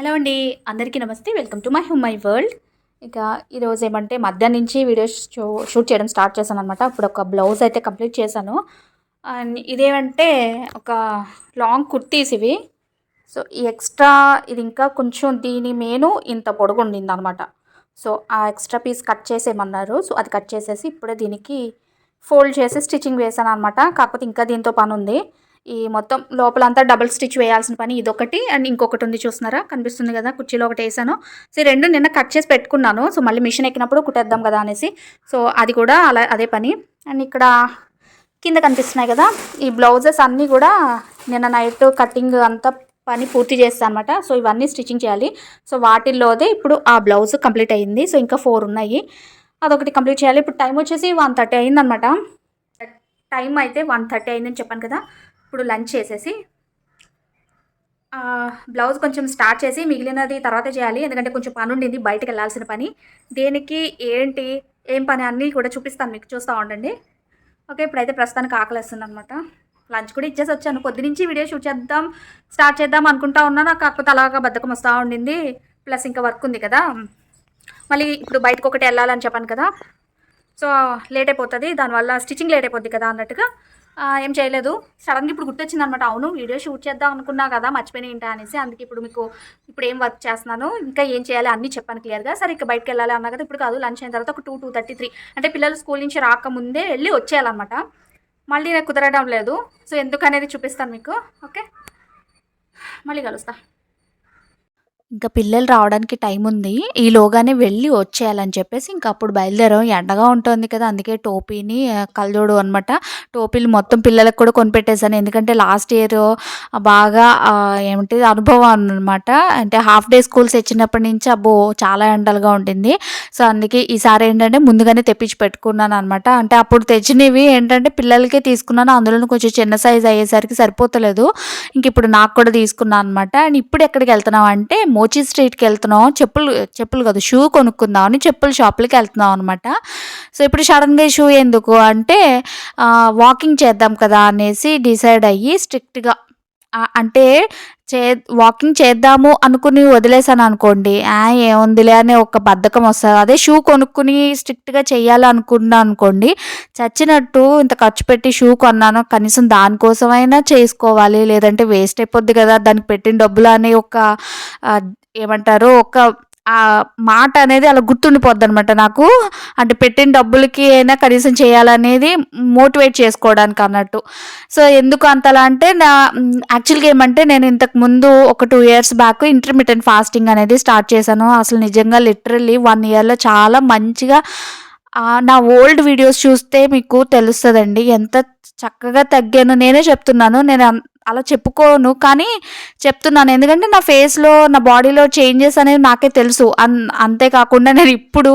Hello అండి. అందరికీ నమస్తే. Welcome to my world. ఇక ఈరోజు ఏమంటే మధ్యాహ్నం నుంచి వీడియోస్ షూట్ చేయడం స్టార్ట్ చేశాననమాట. ఇప్పుడు ఒక బ్లౌజ్ అయితే కంప్లీట్ చేశాను. అండ్ ఇదేమంటే ఒక లాంగ్ కుర్తీస్ ఇవి. సో, ఈ ఎక్స్ట్రా ఇది ఇంకా కొంచెం దీని మేను ఇంత పొడుగుండిందనమాట. సో, ఆ ఎక్స్ట్రా పీస్ కట్ చేసేయమన్నారు. సో, అది కట్ చేసేసి ఇప్పుడే దీనికి ఫోల్డ్ చేసి స్టిచ్చింగ్ వేశాననమాట. కాకపోతే ఇంకా దీంతో పనుంది. ఈ మొత్తం లోపలంతా డబుల్ స్టిచ్ వేయాల్సిన పని ఇదొకటి అండ్ ఇంకొకటి ఉంది, చూస్తున్నారా, కనిపిస్తుంది కదా, కుర్చీలో ఒకటి వేసాను. సో ఈ రెండు నిన్న కట్ చేసి పెట్టుకున్నాను. సో మళ్ళీ మిషన్ ఎక్కినప్పుడు కుట్టేద్దాం కదా అనేసి. సో అది కూడా అదే పని. అండ్ ఇక్కడ కింద కనిపిస్తున్నాయి కదా ఈ బ్లౌజెస్ అన్నీ కూడా నిన్న నైట్ కటింగ్ అంతా పని పూర్తి చేస్తాను అనమాట. సో ఇవన్నీ స్టిచ్చింగ్ చేయాలి. సో వాటిల్లోదే ఇప్పుడు ఆ బ్లౌజ్ కంప్లీట్ అయ్యింది. సో ఇంకా 4 ఉన్నాయి, అదొకటి కంప్లీట్ చేయాలి. ఇప్పుడు టైం వచ్చేసి 1:30 అయిందనమాట. టైం అయితే 1:30 అయిందని చెప్పాను కదా. ఇప్పుడు లంచ్ చేసేసి బ్లౌజ్ కొంచెం స్టార్ట్ చేసి మిగిలినది తర్వాత చేయాలి. ఎందుకంటే కొంచెం పని ఉండింది, బయటకు వెళ్ళాల్సిన పని. దేనికి ఏంటి ఏం పని అన్నీ కూడా చూపిస్తాను మీకు, చూస్తూ ఉండండి. ఓకే, ఇప్పుడైతే ప్రస్తుతానికి ఆకలిస్తుంది అనమాట. లంచ్ కూడా ఇచ్చేసి వచ్చాను. పొద్దునుంచి వీడియో స్టార్ట్ చేద్దాం అనుకుంటా ఉన్నా. నాకు కాకపోతే అలాగా బద్ధకం వస్తూ ఉండింది. ప్లస్ ఇంకా వర్క్ ఉంది కదా, మళ్ళీ ఇప్పుడు బయటకు ఒకటి వెళ్ళాలని చెప్పాను కదా. సో లేట్ అయిపోతుంది, దానివల్ల స్టిచ్చింగ్ లేట్ అయిపోద్ది కదా అన్నట్టుగా ఏం చేయలేదు. సడన్గా ఇప్పుడు గుర్తొచ్చింది అనమాట. అవును, వీడియో షూట్ చేద్దాం అనుకున్నా కదా, మర్చిపోయిన ఏంటా అనేసి. అందుకే ఇప్పుడు మీకు ఇప్పుడు ఏం వర్క్ చేస్తున్నాను, ఇంకా ఏం చేయాలి అన్నీ చెప్పాను క్లియర్గా. సరే ఇక బయటకు వెళ్ళాలి అన్నా కదా. ఇప్పుడు కాదు, లంచ్ అయిన తర్వాత ఒక 2:33 అంటే పిల్లలు స్కూల్ నుంచి రాకముందే వెళ్ళి వచ్చేయాలన్నమాట. మళ్ళీ నాకు కుదరడం లేదు. సో ఎందుకనేది చూపిస్తాను మీకు. ఓకే, మళ్ళీ కలుస్తా. ఇంకా పిల్లలు రావడానికి టైం ఉంది, ఈలోగానే వెళ్ళి వచ్చేయాలని చెప్పేసి ఇంకా అప్పుడు బయలుదేరాం. ఎండగా ఉంటుంది కదా, అందుకే టోపీని కళ్ళజోడు అనమాట, టోపీలు మొత్తం పిల్లలకు కూడా కొనిపెట్టేశాను. ఎందుకంటే లాస్ట్ ఇయర్ బాగా ఏమిటి అనుభవం అనమాట. అంటే హాఫ్ డే స్కూల్స్ ఇచ్చినప్పటి నుంచి అబ్బో చాలా ఎండలుగా ఉంటుంది. సో అందుకే ఈసారి ఏంటంటే ముందుగానే తెప్పించి పెట్టుకున్నాను అనమాట. అంటే అప్పుడు తెచ్చినవి ఏంటంటే పిల్లలకే తీసుకున్నాను, అందులో కొంచెం చిన్న సైజ్ అయ్యేసరికి సరిపోతలేదు. ఇంక ఇప్పుడు నాకు కూడా తీసుకున్నాను అనమాట. అండ్ ఇప్పుడు ఎక్కడికి వెళ్తున్నాం అంటే మోచీ స్ట్రీట్కి వెళ్తున్నాం. చెప్పులు కాదు, షూ కొనుక్కుందామని చెప్పుల షాప్లకి వెళ్తున్నాం అనమాట. సో ఇప్పుడు సడన్గా షూ ఎందుకు అంటే వాకింగ్ చేద్దాం కదా అనేసి డిసైడ్ అయ్యి స్ట్రిక్ట్గా అంటే వాకింగ్ చేద్దాము అనుకుని వదిలేసాను అనుకోండి, ఏముందిలే అనే ఒక బద్ధకం వస్తుంది. అదే షూ కొనుక్కుని స్ట్రిక్ట్గా చెయ్యాలనుకున్నా అనుకోండి, చచ్చినట్టు ఇంత ఖర్చు పెట్టి షూ కొన్నాను, కనీసం దానికోసమైనా చేసుకోవాలి, లేదంటే వేస్ట్ అయిపోద్ది కదా దానికి పెట్టిన డబ్బులు అనే ఒక ఏమంటారు ఒక ఆ మాట అనేది అలా గుర్తుండిపోద్ది అనమాట నాకు. అంటే పెట్టిన డబ్బులకి అయినా కనీసం చేయాలనేది మోటివేట్ చేసుకోవడానికి అన్నట్టు. సో ఎందుకు అంతలా అంటే యాక్చువల్గా ఏమంటే నేను ఇంతకు ముందు ఒక 2 years బ్యాక్ ఇంటర్మిటెంట్ ఫాస్టింగ్ అనేది స్టార్ట్ చేశాను. అసలు నిజంగా లిటరల్లీ 1 yearలో చాలా మంచిగా నా ఓల్డ్ వీడియోస్ చూస్తే మీకు తెలుస్తుందండి ఎంత చక్కగా తగ్గాను. నేనే చెప్తున్నాను, నేను అలా చెప్పుకోను కానీ చెప్తున్నాను. ఎందుకంటే నా ఫేస్లో నా బాడీలో చేంజెస్ అనేవి నాకే తెలుసు. అంతేకాకుండా నేను ఇప్పుడు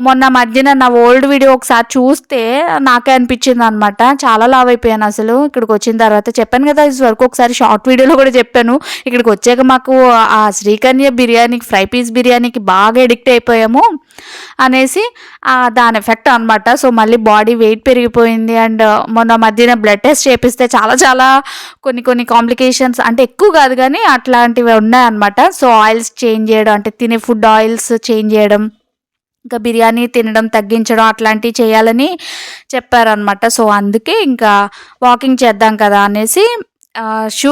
మొన్న మధ్యన నా ఓల్డ్ వీడియో ఒకసారి చూస్తే నాకే అనిపించింది అనమాట, చాలా లావ్ అయిపోయాను అసలు. ఇక్కడికి వచ్చిన తర్వాత చెప్పాను కదా, ఇది వరకు ఒకసారి షార్ట్ వీడియోలో కూడా చెప్పాను. ఇక్కడికి వచ్చాక మాకు ఆ శ్రీకన్య బిర్యానీకి, ఫ్రై పీస్ బిర్యానీకి బాగా ఎడిక్ట్ అయిపోయాము అనేసి దాని ఎఫెక్ట్ అనమాట. సో మళ్ళీ బాడీ వెయిట్ పెరిగిపోయింది. అండ్ మొన్న మధ్యన బ్లడ్ టెస్ట్ చేపిస్తే చాలా కొన్ని కాంప్లికేషన్స్, అంటే ఎక్కువ కాదు కానీ అట్లాంటివి ఉన్నాయన్నమాట. సో ఆయిల్స్ చేంజ్ చేయడం, అంటే తినే ఫుడ్ ఆయిల్స్ చేంజ్ చేయడం, ఇంకా బిర్యానీ తినడం తగ్గించడం అట్లాంటివి చేయాలని చెప్పారనమాట. సో అందుకే ఇంకా వాకింగ్ చేద్దాం కదా అనేసి షూ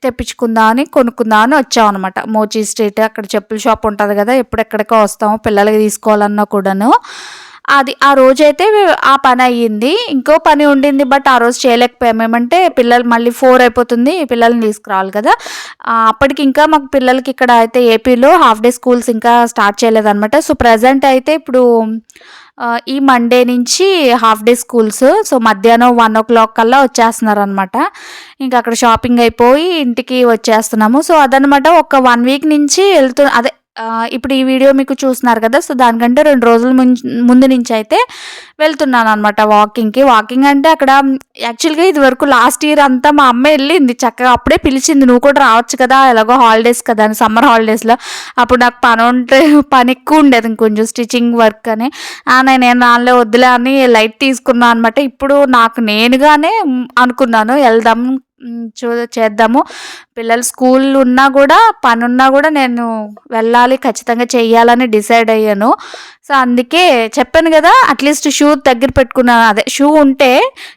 తెప్పించుకుందామని కొనుక్కుందామని వచ్చాం అనమాట. మోచీ స్ట్రీట్ అక్కడ చెప్పుల షాప్ ఉంటుంది కదా, ఎప్పుడెక్కడికో వస్తాము పిల్లలకి తీసుకోవాలన్నా కూడాను. అది ఆ రోజైతే ఆ పని అయ్యింది. ఇంకో పని ఉండింది బట్ ఆ రోజు చేయలేకపోయాము. ఏమంటే పిల్లలు మళ్ళీ 4 అయిపోతుంది, పిల్లల్ని తీసుకురావాలి కదా. అప్పటికి ఇంకా మాకు పిల్లలకి ఇక్కడ అయితే ఏపీలో హాఫ్ డే స్కూల్స్ ఇంకా స్టార్ట్ చేయలేదన్నమాట. సో ప్రజెంట్ అయితే ఇప్పుడు ఈ మండే నుంచి హాఫ్ డే స్కూల్స్. సో మధ్యాహ్నం 1 o'clock కల్లా వచ్చేస్తున్నారు అనమాట. ఇంకా అక్కడ షాపింగ్ అయిపోయి ఇంటికి వచ్చేస్తున్నాము. సో అదనమాట ఒక 1 week నుంచి అదే ఇప్పుడు ఈ వీడియో మీకు చూస్తున్నారు కదా. సో దానికంటే 2 రోజుల ముందు నుంచి అయితే వెళ్తున్నాను అనమాట వాకింగ్కి. వాకింగ్ అంటే అక్కడ యాక్చువల్గా ఇది వరకు లాస్ట్ ఇయర్ అంతా మా అమ్మ వెళ్ళింది చక్కగా, అప్పుడే పిలిచింది, నువ్వు కూడా రావచ్చు కదా, ఎలాగో హాలిడేస్ కదా అని, సమ్మర్ హాలిడేస్లో. అప్పుడు నాకు పని ఎక్కువ ఉండేది, ఇంకొంచెం స్టిచ్చింగ్ వర్క్ అని. నేను నాలో వద్దులే అని లైట్ తీసుకున్నాను అనమాట. ఇప్పుడు నాకు నేనుగానే అనుకున్నాను వెళ్దాం చేద్దాము. పిల్లలు స్కూల్ ఉన్నా కూడా పనున్నా కూడా నేను వెళ్ళాలి, ఖచ్చితంగా చెయ్యాలని డిసైడ్ అయ్యాను. సో అందుకే చెప్పాను కదా, అట్లీస్ట్ షూ దగ్గర పెట్టుకున్నాను. అదే షూ ఉంటే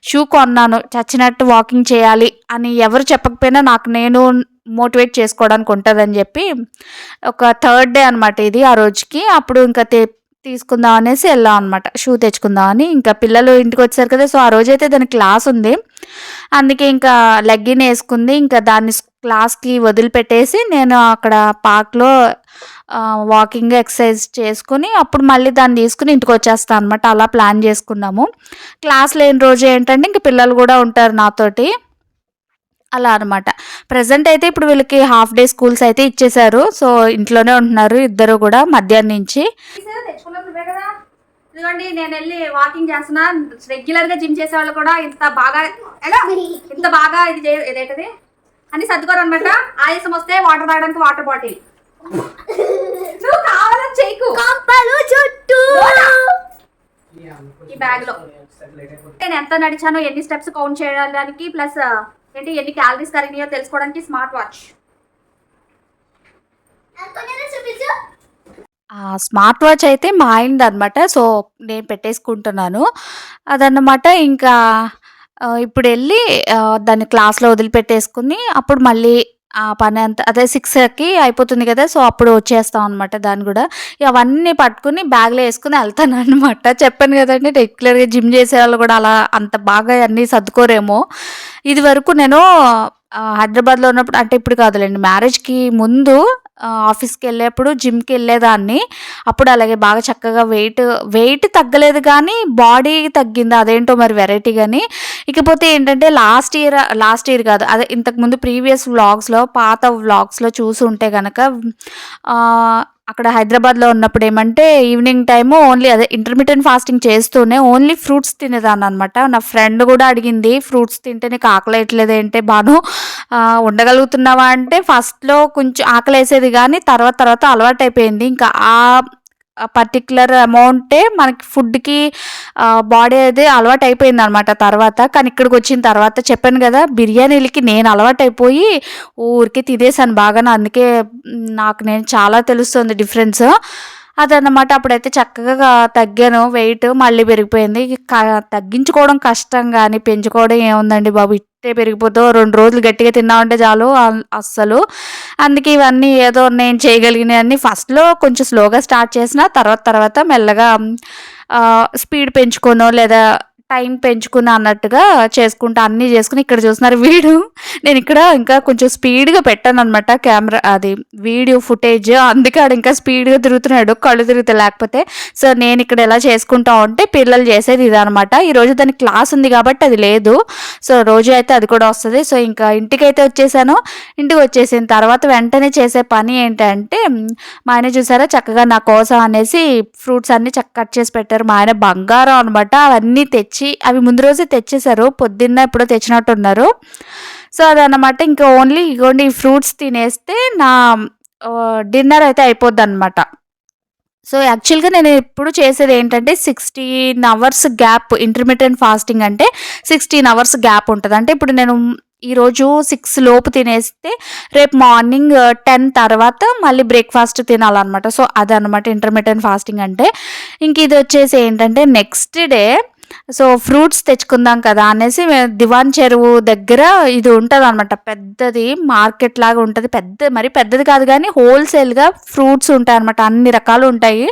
షూ కొన్నాను, చచ్చినట్టు వాకింగ్ చేయాలి అని ఎవరు చెప్పకపోయినా నాకు నేను మోటివేట్ చేసుకోవడానికి ఉంటుందని చెప్పి ఒక థర్డ్ డే అనమాట ఇది. ఆ రోజుకి అప్పుడు ఇంకా తీసుకుందాం అనేసి వెళ్ళాం అనమాట, షూ తెచ్చుకుందామని. ఇంకా పిల్లలు ఇంటికి వచ్చారు కదా, సో ఆ రోజైతే దానికి క్లాస్ ఉంది, అందుకే ఇంకా లెగ్గిన్ వేసుకుంది. ఇంకా దాన్ని క్లాస్కి వదిలిపెట్టేసి నేను అక్కడ పార్క్లో వాకింగ్ ఎక్సర్సైజ్ చేసుకుని అప్పుడు మళ్ళీ దాన్ని తీసుకుని ఇంటికి వచ్చేస్తాను అనమాట. అలా ప్లాన్ చేసుకున్నాము. క్లాస్ లేని రోజు ఏంటంటే ఇంక పిల్లలు కూడా ఉంటారు నాతోటి, అలా అనమాట. ప్రజెంట్ అయితే ఇప్పుడు వీళ్ళకి హాఫ్ డే స్కూల్స్ అయితే ఇచ్చేశారు. సో ఇంట్లోనే ఉంటున్నారు ఇద్దరు కూడా మధ్యాహ్నం నుంచి. ఇదిగోండి, నేను వెళ్ళి వాకింగ్ చేస్తున్నా. రెగ్యులర్గా జిమ్ చేసే వాళ్ళు కూడా ఇంత బాగా ఇదేంటది అని సర్దుకోరు అనమాట. ఆయాసం వస్తే వాటర్ తాగడానికి వాటర్ బాటిల్ కావాలని చేయకు, ఈ బ్యాగ్ లో నేను ఎంత నడిచానో, ఎన్ని స్టెప్స్ కౌంట్ చేయడానికి, ప్లస్ ఏంటి ఎన్ని క్యాలరీస్ కరిగినాయో తెలుసుకోవడానికి స్మార్ట్ వాచ్. స్మార్ట్ వాచ్ అయితే మా ఆయనది అనమాట. సో నేను పెట్టేసుకుంటున్నాను అదన్నమాట. ఇంకా ఇప్పుడు వెళ్ళి దాన్ని క్లాస్లో వదిలిపెట్టేసుకుని అప్పుడు మళ్ళీ ఆ పని అంతా అదే 6కి అయిపోతుంది కదా, సో అప్పుడు వచ్చేస్తాం అనమాట. దాన్ని కూడా అవన్నీ పట్టుకుని బ్యాగ్లో వేసుకుని వెళ్తాను అనమాట. చెప్పాను కదండి, రెగ్యులర్గా జిమ్ చేసే వాళ్ళు కూడా అలా అంత బాగా అన్నీ సర్దుకోరేమో. ఇది వరకు నేను హైదరాబాద్లో ఉన్నప్పుడు, అంటే ఇప్పుడు కాదులేండి, మ్యారేజ్కి ముందు ఆఫీస్కి వెళ్ళేప్పుడు జిమ్కి వెళ్ళేదాన్ని. అప్పుడు అలాగే బాగా చక్కగా వెయిట్ తగ్గలేదు కానీ బాడీ తగ్గింది, అదేంటో మరి వెరైటీ. కానీ ఇకపోతే ఏంటంటే లాస్ట్ ఇయర్ కాదు, అదే ఇంతకుముందు ప్రీవియస్ వ్లాగ్స్లో, పాత వ్లాగ్స్లో చూసి ఉంటే కనుక అక్కడ హైదరాబాద్లో ఉన్నప్పుడు ఏమంటే ఈవినింగ్ టైము ఓన్లీ అదే ఇంటర్మీడియట్ ఫాస్టింగ్ చేస్తూనే ఓన్లీ ఫ్రూట్స్ తినేదాన్ని అనమాట. నా ఫ్రెండ్ కూడా అడిగింది, ఫ్రూట్స్ తింటే నీకు ఆకలేయట్లేదు ఏంటే బాను, ఉండగలుగుతున్నావా అంటే ఫస్ట్లో కొంచెం ఆకలేసేది కానీ తర్వాత అలవాటు అయిపోయింది. ఇంకా ఆ పర్టిక్యులర్ అమౌంటే మనకి ఫుడ్కి బాడీ అది అలవాటు అయిపోయింది అనమాట తర్వాత. కానీ ఇక్కడికి వచ్చిన తర్వాత చెప్పాను కదా, బిర్యానీలకి నేను అలవాటు అయిపోయి ఊరికి తినేసాను బాగా. అందుకే నేను చాలా తెలుస్తుంది డిఫరెన్స్ అదన్నమాట. అప్పుడైతే చక్కగా తగ్గాను, వెయిట్ మళ్ళీ పెరిగిపోయింది. తగ్గించుకోవడం కష్టం కానీ పెంచుకోవడం ఏముందండి బాబు, ఇట్టే పెరిగిపోతావు. 2 రోజులు గట్టిగా తిన్నామంటే చాలు అస్సలు. అందుకే ఇవన్నీ ఏదో నేను చేయగలిగినవన్నీ ఫస్ట్లో కొంచెం స్లోగా స్టార్ట్ చేసిన తర్వాత మెల్లగా స్పీడ్ పెంచుకోనో లేదా టైం పెంచుకున్నా అన్నట్టుగా చేసుకుంటా అన్నీ చేసుకుని. ఇక్కడ చూస్తున్నారు వీడు, నేను ఇక్కడ ఇంకా కొంచెం స్పీడ్గా పెట్టాను అనమాట కెమెరా, అది వీడియో ఫుటేజ్. అందుకే ఆడు ఇంకా స్పీడ్గా తిరుగుతున్నాడు, కళ్ళు తిరుగుతాయి లేకపోతే. సో నేను ఇక్కడ ఎలా చేసుకుంటా ఉంటే పిల్లలు చేసేది ఇదనమాట. ఈరోజు దానికి క్లాస్ ఉంది కాబట్టి అది లేదు, సో రోజు అయితే అది కూడా వస్తుంది. సో ఇంకా ఇంటికైతే వచ్చేసాను. ఇంటికి వచ్చేసిన తర్వాత వెంటనే చేసే పని ఏంటంటే, మా ఆయన చూసారా చక్కగా నా కోసం అనేసి ఫ్రూట్స్ అన్నీ కట్ చేసి పెట్టారు. మా ఆయన బంగారం అనమాట. అవన్నీ తెచ్చి అవి ముందు రోజే తెచ్చేసారు, పొద్దున్న ఎప్పుడో తెచ్చినట్టున్నారు. సో అదన్నమాట. ఇంకా ఓన్లీ ఇగోండి ఈ ఫ్రూట్స్ తినేస్తే నా డిన్నర్ అయితే అయిపోద్ది అనమాట. సో యాక్చువల్గా నేను ఎప్పుడు చేసేది ఏంటంటే 16 అవర్స్ గ్యాప్, ఇంటర్మీడియట్ ఫాస్టింగ్ అంటే 16 అవర్స్ గ్యాప్ ఉంటుంది. అంటే ఇప్పుడు నేను ఈరోజు 6 లోపు తినేస్తే రేపు మార్నింగ్ 10 తర్వాత మళ్ళీ బ్రేక్ఫాస్ట్ తినాలన్నమాట. సో అదనమాట ఇంటర్మీడియట్ ఫాస్టింగ్ అంటే. ఇంక ఇది వచ్చేసి ఏంటంటే నెక్స్ట్ డే సో ఫ్రూట్స్ తెచ్చుకుందాం కదా అనేసి దివాన్ చెరువు దగ్గర ఇది ఉంటుంది అనమాట, పెద్దది మార్కెట్ లాగా ఉంటుంది. మరి పెద్దది కాదు కానీ హోల్సేల్గా ఫ్రూట్స్ ఉంటాయి అనమాట, అన్ని రకాలు ఉంటాయి.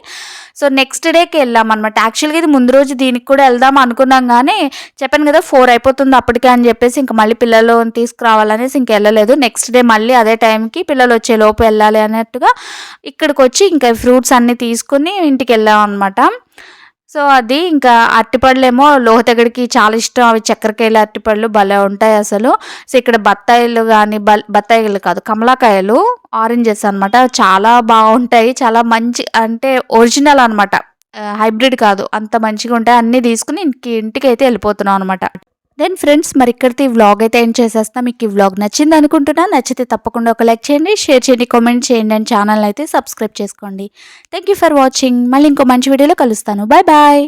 సో నెక్స్ట్ డేకి వెళ్ళాం అనమాట. యాక్చువల్గా ఇది ముందు రోజు దీనికి కూడా వెళ్దాం అనుకున్నాం కానీ చెప్పాను కదా 4 అయిపోతుంది అప్పటికే అని చెప్పేసి ఇంక మళ్ళీ పిల్లలు తీసుకురావాలనేసి ఇంక వెళ్ళలేదు. నెక్స్ట్ డే మళ్ళీ అదే టైంకి పిల్లలు వచ్చే లోపు వెళ్ళాలి అన్నట్టుగా ఇక్కడికి వచ్చి ఇంకా ఫ్రూట్స్ అన్నీ తీసుకుని ఇంటికి వెళ్ళాం అనమాట. సో అది ఇంకా అరటిపళ్ళేమో లోహతగడికి చాలా ఇష్టం, అవి చక్కెరకాయలు అరటిపళ్ళు భలే ఉంటాయి అసలు. సో ఇక్కడ బత్తాయిలు కానీ బత్తాయిలు కాదు కమలాకాయలు, ఆరెంజెస్ అనమాట, చాలా బాగుంటాయి, చాలా మంచి అంటే ఒరిజినల్ అనమాట, హైబ్రిడ్ కాదు, అంత మంచిగా ఉంటాయి. అన్నీ తీసుకుని ఇంటికి అయితే వెళ్ళిపోతున్నాం అనమాట. దెన్ ఫ్రెండ్స్ మరి ఇక్కడితో ఈ వ్లాగ్ అయితే ఏం చేసేస్తాం. మీకు ఈ వ్లాగ్ నచ్చింది అనుకుంటున్నా, నచ్చితే తప్పకుండా ఒక లైక్ చేయండి, షేర్ చేయండి, కామెంట్ చేయండి అండ్ ఛానల్ అయితే సబ్స్క్రైబ్ చేసుకోండి. Thank you for watching. మళ్ళీ ఇంకో మంచి వీడియోలో కలుస్తాను. Bye bye.